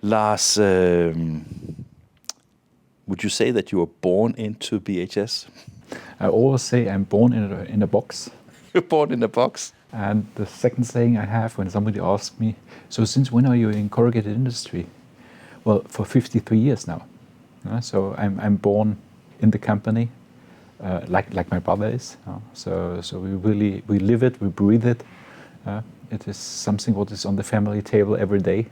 Lars, would you say that you were born into BHS? I always say I'm born in a box. You're born in a box? And the second saying I have when somebody asks me, so since when are you in corrugated industry? Well, for 53 years now. So I'm born in the company, like my brother is. So we live it, we breathe it. It is something what is on the family table every day.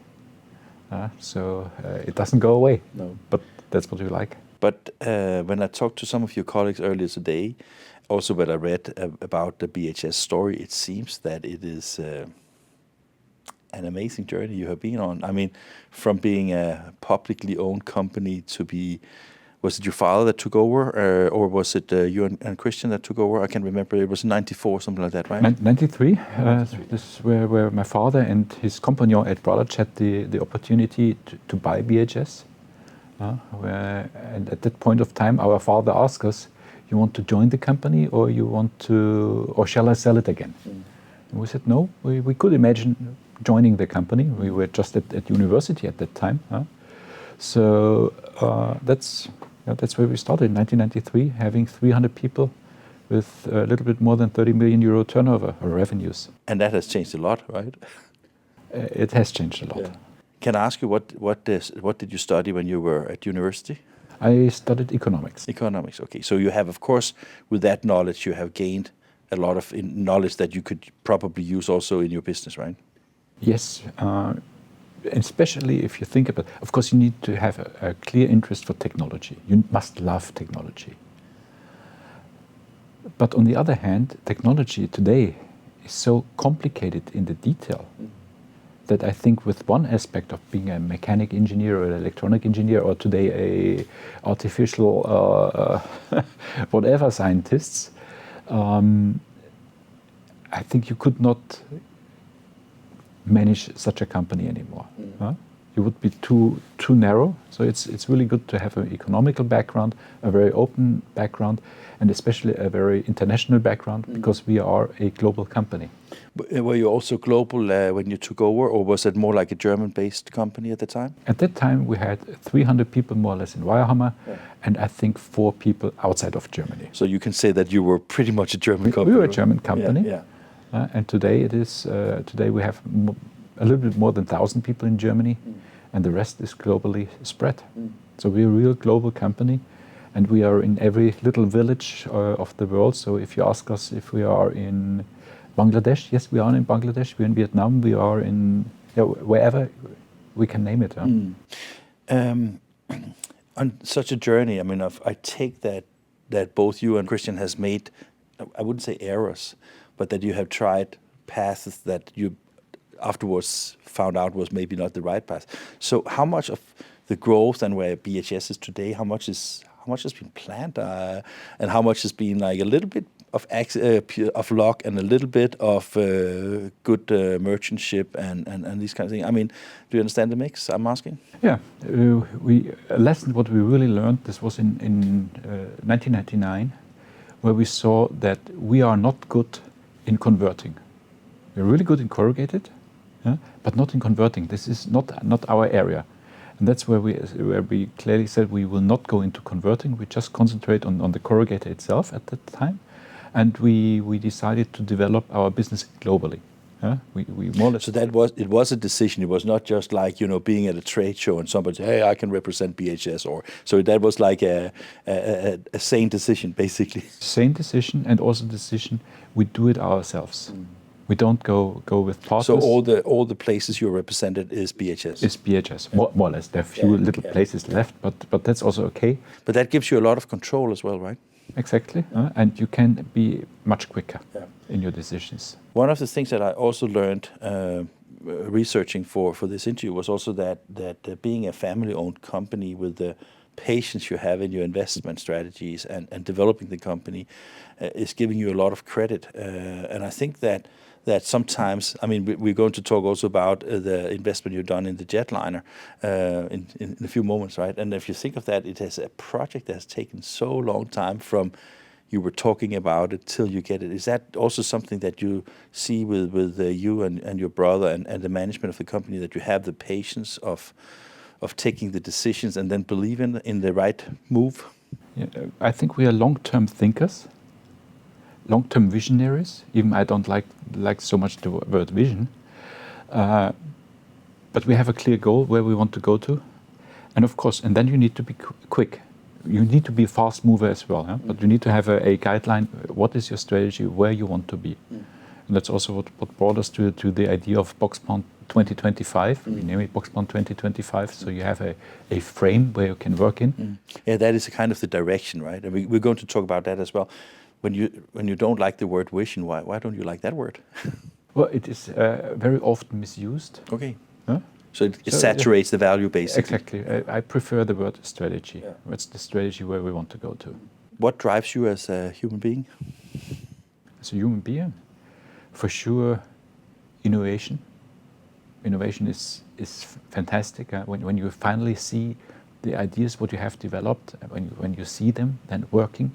So it doesn't go away. No. But that's what we like. But when I talked to some of your colleagues earlier today, also when I read about the BHS story, it seems that it is an amazing journey you have been on. I mean, from being a publicly owned company to be, was it your father that took over, or was it you and Christian that took over? I can't remember. It was 94, something like that, right? 93. This is where my father and his compagnon Ed Bradatsch had the opportunity to buy BHS. And at that point of time, our father asked us, "You want to join the company, or shall I sell it again?" And we said no. We could imagine joining the company. We were just at university at that time. So that's where we started in 1993, having 300 people with a little bit more than 30 million euro turnover or revenues. And that has changed a lot, right? It has changed a lot. Yeah. Can I ask you what did you study when you were at university? I studied economics. Economics, okay. So you have, of course, with that knowledge, you have gained a lot of knowledge that you could probably use also in your business, right? Yes, especially if you think about, of course, you need to have a clear interest for technology. You must love technology. But on the other hand, technology today is so complicated in the detail that I think with one aspect of being a mechanic engineer or an electronic engineer, or today a artificial whatever scientists, I think you could not manage such a company anymore. You would be too narrow. So it's really good to have an economical background, a very open background, and especially a very international background, because we are a global company. Were you also global when you took over, or was it more like a German-based company at the time? At that time, we had 300 people more or less in Weierhammer, and I think 4 people outside of Germany. So you can say that you were pretty much a German company. We were a German company. Yeah. And today it is. Today we have a little bit more than 1,000 people in Germany, and the rest is globally spread. So we're a real global company, and we are in every little village of the world. So if you ask us if we are in Bangladesh, yes, we are in Bangladesh. We're in Vietnam. We are in wherever we can name it. On such a journey, I mean, I take that both you and Christian has made, I wouldn't say errors, but that you have tried paths that you afterwards found out was maybe not the right path. So how much of the growth and where BHS is today, how much has been planned, and how much has been like a little bit of luck and a little bit of good merchantship and these kind of things? I mean, do you understand the mix I'm asking? Yeah, a lesson what we really learned, this was in 1999, where we saw that we are not good in converting. We're really good in corrugated, but not in converting. This is not our area. And that's where we clearly said we will not go into converting. We just concentrate on the corrugator itself at that time. And we decided to develop our business globally. We more or less. So it was a decision. It was not just like, being at a trade show and somebody say, hey, I can represent BHS, so that was like a sane decision, basically. Sane decision, and also decision we do it ourselves. We don't go with partners. So all the places you're represented is BHS? Is BHS, more or less. There are few little places left, but that's also okay. But that gives you a lot of control as well, right? Exactly, and you can be much quicker in your decisions. One of the things that I also learned researching for this interview was also that being a family-owned company with the patience you have in your investment strategies and developing the company is giving you a lot of credit. And I think that sometimes, I mean, we're going to talk also about the investment you've done in the jetliner in a few moments, right? And if you think of that, it is a project that has taken so long time from you were talking about it till you get it. Is that also something that you see with you and your brother and the management of the company, that you have the patience of of taking the decisions and then believe in the right move? Yeah, I think we are long-term thinkers, long-term visionaries. Even I don't like so much the word vision, but we have a clear goal where we want to go to, and of course, and then you need to be quick. You need to be a fast mover as well, huh? But you need to have a guideline. What is your strategy? Where you want to be, and that's also what brought us to the idea of Boxplan 2025. We name it Boxplan 2025, so you have a frame where you can work in. Yeah, that is a kind of the direction, right? And we're going to talk about that as well. When you don't like the word vision, why don't you like that word? Well, it is very often misused. Okay. Huh? So it saturates the value, basically. Exactly. I prefer the word strategy. Yeah. What's the strategy where we want to go to? What drives you as a human being? As a human being? For sure, innovation. Innovation is fantastic. When you finally see the ideas, what you have developed, when you see them then working.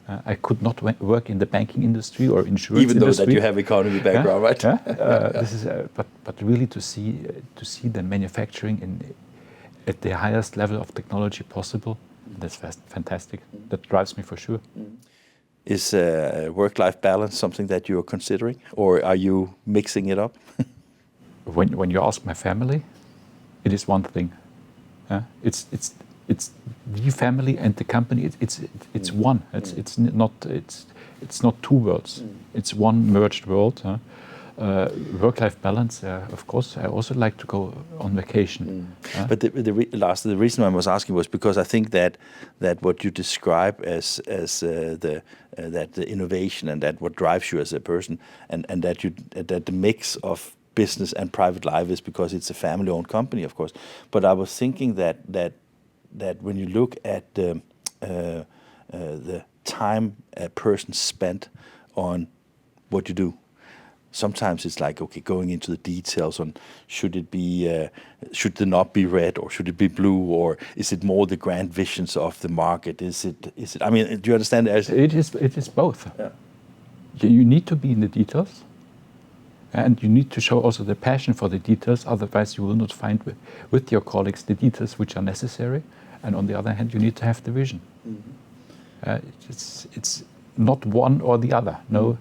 I could not work in the banking industry or insurance even though industry. That you have economy background, right? This is, but really to see the manufacturing at the highest level of technology possible. That's fantastic. That drives me for sure. Is work-life balance something that you're considering, or are you mixing it up? When you ask my family, it is one thing. It's the family and the company. It's one. It's not two worlds. It's one merged world. Work-life balance. Of course, I also like to go on vacation. But the reason I was asking was because I think that what you describe as the innovation and that what drives you as a person, and that the mix of business and private life is because it's a family-owned company, of course. But I was thinking that when you look at the time a person spent on what you do, sometimes it's like, okay, going into the details on should it not be red, or should it be blue, or is it more the grand visions of the market? Is it? I mean, do you understand? It is both. Yeah. You need to be in the details, and you need to show also the passion for the details. Otherwise, you will not find with your colleagues the details which are necessary. And on the other hand, you need to have the vision. It's not one or the other. No.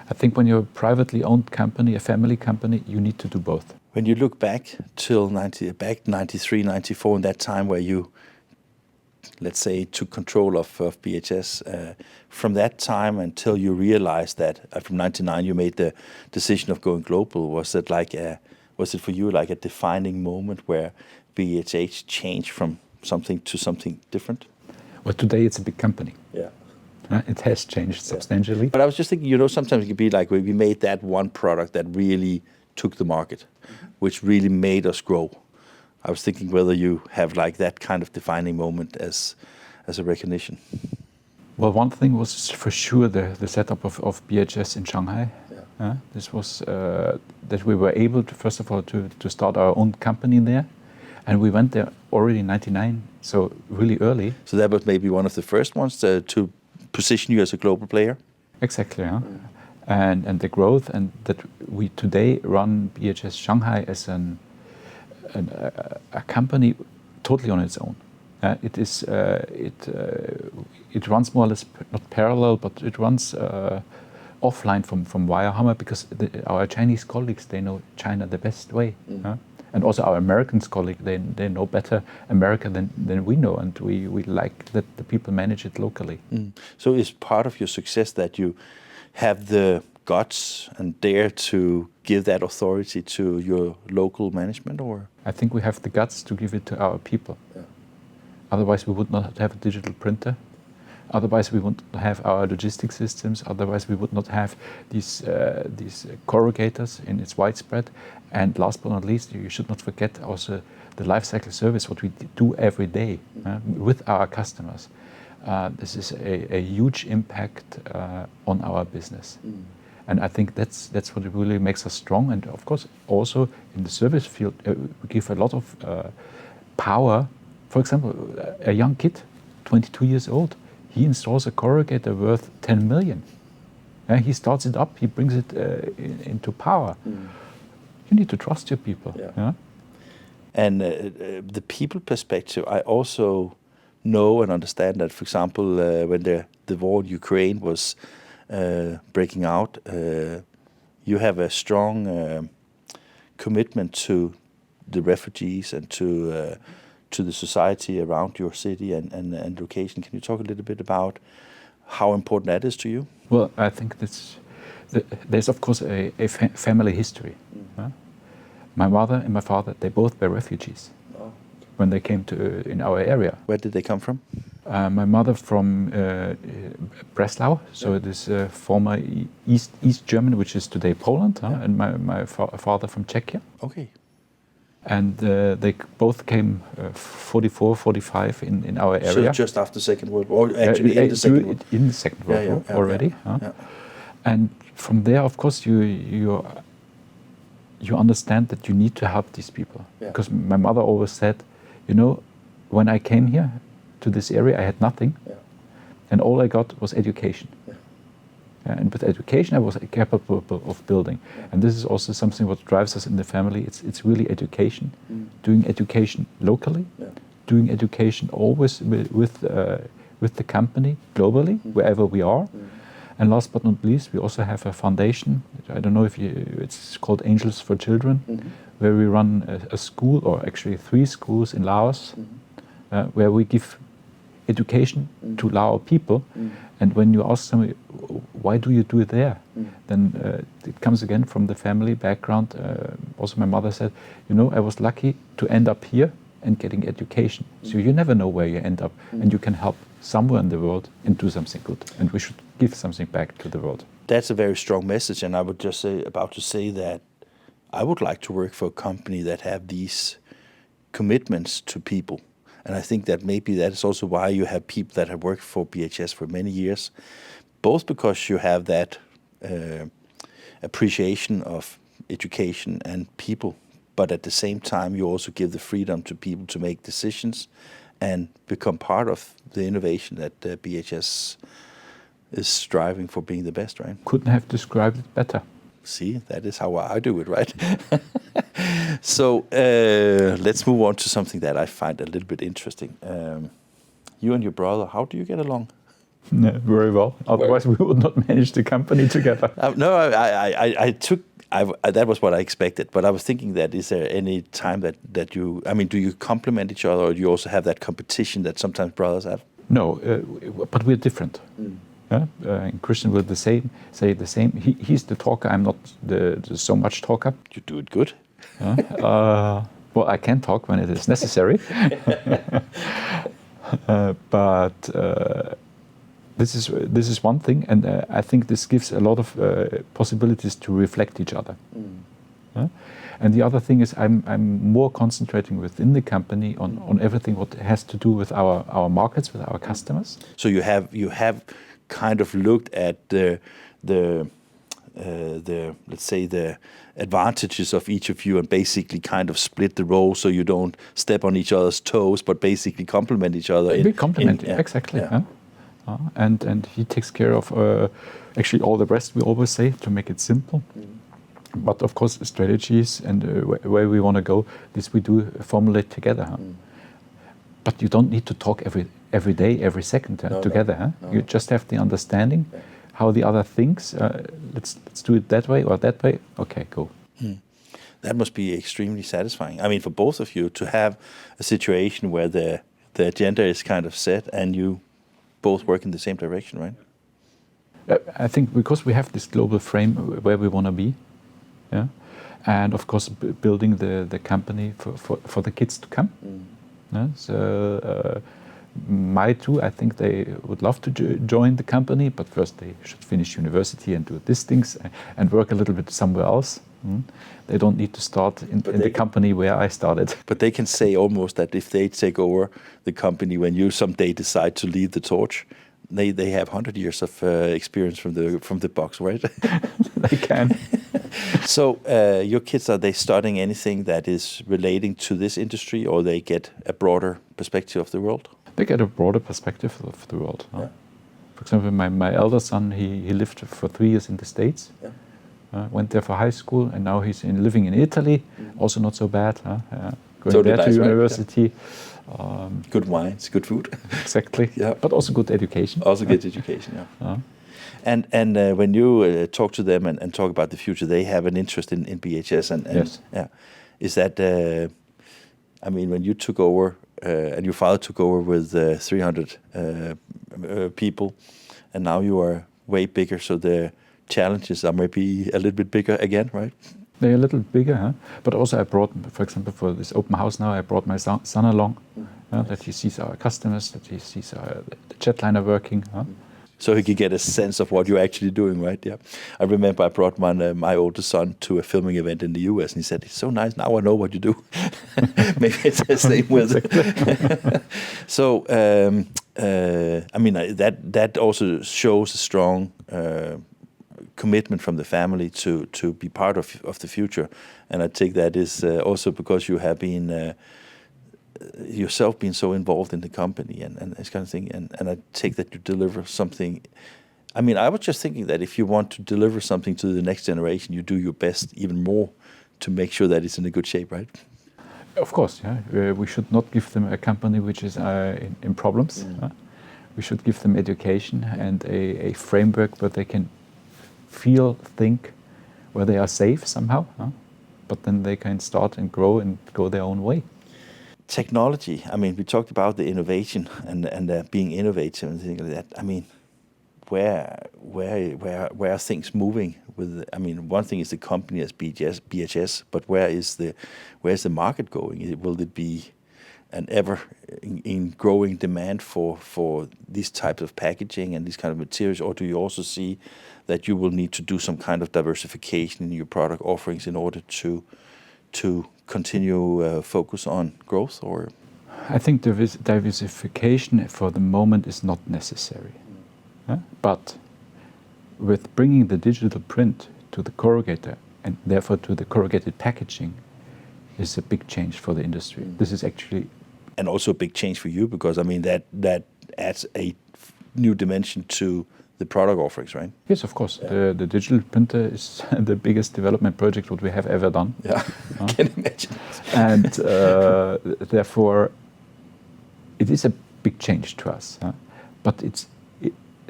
I think when you're a privately owned company, a family company, you need to do both. When you look back till 93, 94, in that time where you, let's say, took control of BHS, from that time until you realized that from 99 you made the decision of going global, was it for you like a defining moment where BHS changed from something to something different? Well, today it's a big company. Yeah. It has changed substantially. But I was just thinking, sometimes it could be like we made that one product that really took the market, which really made us grow. I was thinking whether you have like that kind of defining moment as a recognition. Well, one thing was for sure the setup of BHS in Shanghai. Yeah. This was that we were able to, first of all, to start our own company there. And we went there already in 99, so really early. So that was maybe one of the first ones to position you as a global player? Exactly, yeah. And the growth, and that we today run BHS Shanghai as a company totally on its own. It runs more or less not parallel, but it runs offline from Wirehammer, because our Chinese colleagues, they know China the best way. And also our American colleagues, they know better America than we know, and we like that the people manage it locally. So is part of your success that you have the guts and dare to give that authority to your local management, or? I think we have the guts to give it to our people. Yeah. Otherwise we would not have a digital printer. Otherwise we wouldn't have our logistics systems. Otherwise we would not have these corrugators in its widespread. And last but not least, you should not forget also the lifecycle service, what we do every day with our customers. This is a huge impact on our business. And I think that's what really makes us strong. And of course, also in the service field, we give a lot of power. For example, a young kid, 22 years old, he installs a corrugator worth 10 million. He starts it up, he brings it into power. You need to trust your people. Yeah. And the people perspective, I also know and understand that, for example, when the war in Ukraine was breaking out, you have a strong commitment to the refugees and to the society around your city and location. Can you talk a little bit about how important that is to you? Well, I think there's of course a family history. My mother and my father, they both were refugees when they came to in our area. Where did they come from? My mother from Breslau, so it is former East Germany, which is today Poland, and my father from Czechia. Okay. And they both came 44, 45 in our area. So just after the Second World War, actually in the Second World War. In the Second World War already. And from there, of course, you understand that you need to help these people. Because my mother always said, when I came here to this area, I had nothing. And all I got was education. And with education, I was capable of building. And this is also something what drives us in the family. It's really education, doing education locally, doing education always with the company globally, wherever we are. And last but not least, we also have a foundation. I don't know if it's called Angels for Children, where we run a school, or actually 3 schools in Laos, where we give education to Lao people. And when you ask somebody, why do you do it there? Then it comes again from the family background. Also my mother said, I was lucky to end up here and getting education. So you never know where you end up, and you can help somewhere in the world and do something good. And we should give something back to the world. That's a very strong message, and I would just say that I would like to work for a company that have these commitments to people. And I think that maybe that is also why you have people that have worked for BHS for many years, both because you have that appreciation of education and people, but at the same time you also give the freedom to people to make decisions and become part of the innovation that BHS is striving for being the best, right? Couldn't have described it better. See, that is how I do it, right? So let's move on to something that I find a little bit interesting. You and your brother, how do you get along? Very well. Otherwise, we would not manage the company together. No, that was what I expected. But I was thinking that is there any time that you, do you complement each other, or do you also have that competition that sometimes brothers have? No, but we're different. And Christian will say the same. He's the talker. I'm not the so much talker. You do it good. Well, I can talk when it is necessary. But this is one thing, and I think this gives a lot of possibilities to reflect each other. And the other thing is I'm more concentrating within the company on everything what has to do with our markets, with our customers. So you have kind of looked at the let's say the advantages of each of you, and basically kind of split the role so you don't step on each other's toes, but basically complement each other. We complement exactly. And he takes care of actually all the rest. We always say to make it simple. But of course, strategies and where we want to go, this we do formulate together. But you don't need to talk every day, every second together. No. You just have the understanding how the other thinks. Let's do it that way or that way. Okay, go. That must be extremely satisfying. For both of you to have a situation where the agenda is kind of set and you both work in the same direction, right? I think because we have this global frame where we want to be, and of course building the company for the kids to come. So my two, I think they would love to join the company, but first they should finish university and do these things and work a little bit somewhere else. They don't need to start in the company where I started. But they can say almost that if they take over the company when you someday decide to leave the torch, they have 100 years of experience from the box, right? They can. So your kids, are they studying anything that is relating to this industry, or they get a broader perspective of the world? They get a broader perspective of the world. For example, my elder son, he lived for 3 years in the States. Went there for high school, and now he's living in Italy. Also not so bad. going So there nice, to right? university. Good wines, good food. Exactly. Yeah. But also good education. Also good education, yeah. And when you talk to them and talk about the future, they have an interest in BHS. And Yes. yeah, is that, I mean, when you took over and your father took over with 300 people, and now you are way bigger, so the challenges are maybe a little bit bigger again, right? They're a little bigger, huh? But also I brought, for example, for this open house now, I brought my son along, that he sees our customers, that he sees the jetliner working. Huh? So he can get a sense of what you're actually doing, right? Yeah. I remember I brought my oldest son to a filming event in the US, and he said, "It's so nice. Now I know what you do." Maybe it's the same with. So, I mean, that also shows a strong commitment from the family to be part of the future, and I think that is also because you have been. Yourself being so involved in the company and this kind of thing, and I take that you deliver something. I mean, I was just thinking that if you want to deliver something to the next generation, you do your best even more to make sure that it's in a good shape, right? Of course, yeah. We should not give them a company which is in problems. We should give them education and a framework where they can feel, think, where they are safe somehow. But then they can start and grow and go their own way. Technology. I mean, we talked about the innovation and being innovative and things like that. I mean, where are things moving with? I mean, one thing is the company as BHS, but where's the market going? Will it be an ever in growing demand for these types of packaging and these kind of materials, or do you also see that you will need to do some kind of diversification in your product offerings in order to continue focus on growth? Or I think diversification for the moment is not necessary. But with bringing the digital print to the corrugator and therefore to the corrugated packaging is a big change for the industry. This is actually... And also a big change for you, because I mean that adds a new dimension to the product offerings, right? Yes, of course. Yeah. The digital printer is the biggest development project what we have ever done. Yeah, I can imagine. And therefore, it is a big change to us. But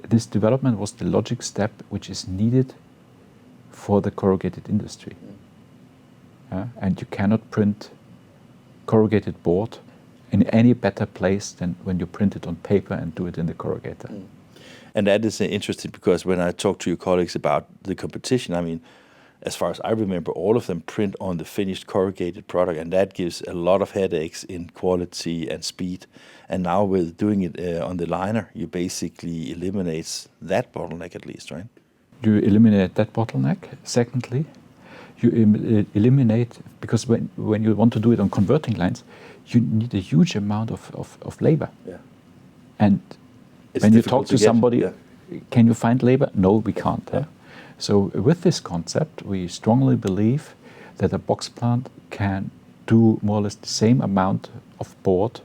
this development was the logic step which is needed for the corrugated industry. And you cannot print corrugated board in any better place than when you print it on paper and do it in the corrugator. And that is interesting, because when I talk to your colleagues about the competition, I mean, as far as I remember, all of them print on the finished corrugated product, and that gives a lot of headaches in quality and speed. And now with doing it on the liner, you basically eliminate that bottleneck at least, right? You eliminate that bottleneck. Secondly, you eliminate, because when you want to do it on converting lines, you need a huge amount of labor. Yeah. And when you talk to somebody, can you find labor? No, we can't. Yeah. So with this concept, we strongly believe that a box plant can do more or less the same amount of board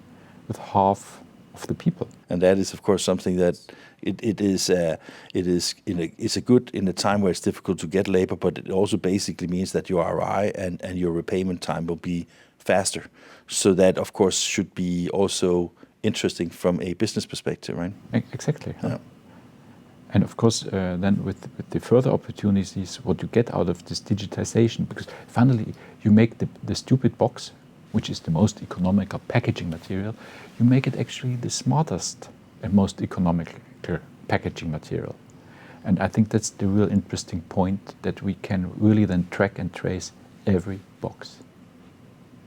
with half of the people. And that is, of course, something that it's a good in a time where it's difficult to get labor, but it also basically means that your ROI and your repayment time will be faster. So that, of course, should be also interesting from a business perspective, right? Exactly. Yeah. And of course, then with the further opportunities, what you get out of this digitization, because finally you make the stupid box, which is the most economical packaging material, you make it actually the smartest and most economical packaging material. And I think that's the real interesting point, that we can really then track and trace every box.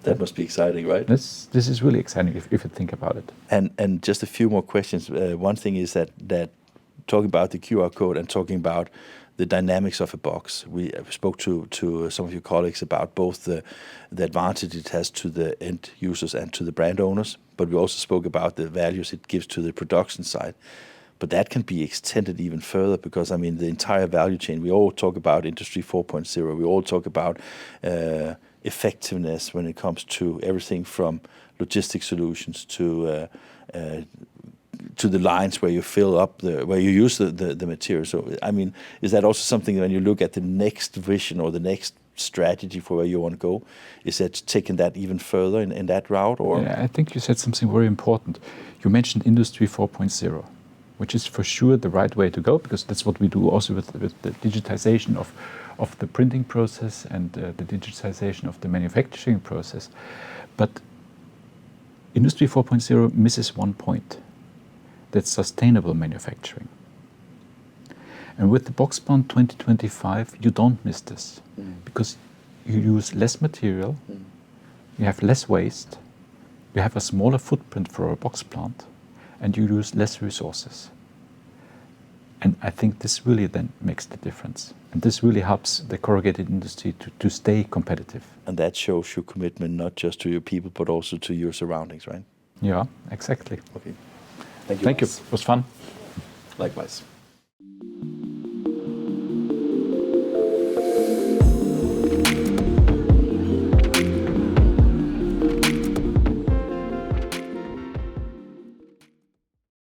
That must be exciting, right? This is really exciting if you think about it. And just a few more questions. One thing is that talking about the QR code and talking about the dynamics of a box, we spoke to some of your colleagues about both the advantage it has to the end users and to the brand owners, but we also spoke about the values it gives to the production side. But that can be extended even further, because I mean the entire value chain, we all talk about Industry 4.0, we all talk about effectiveness when it comes to everything from logistic solutions to the lines where you fill up where you use the material. So I mean, is that also something when you look at the next vision or the next strategy for where you want to go. Is that taking that even further in that route? Or yeah, I think you said something very important. You mentioned Industry 4.0, which is for sure the right way to go, because that's what we do also with the digitization of the printing process and the digitization of the manufacturing process. But Industry 4.0 misses one point. That's sustainable manufacturing. And with the Box Bond 2025, you don't miss this, because you use less material, you have less waste, you have a smaller footprint for a box plant, and you use less resources. And I think this really then makes the difference. And this really helps the corrugated industry to stay competitive. And that shows your commitment not just to your people, but also to your surroundings, right? Yeah, exactly. Okay. Thank you. It was fun. Likewise.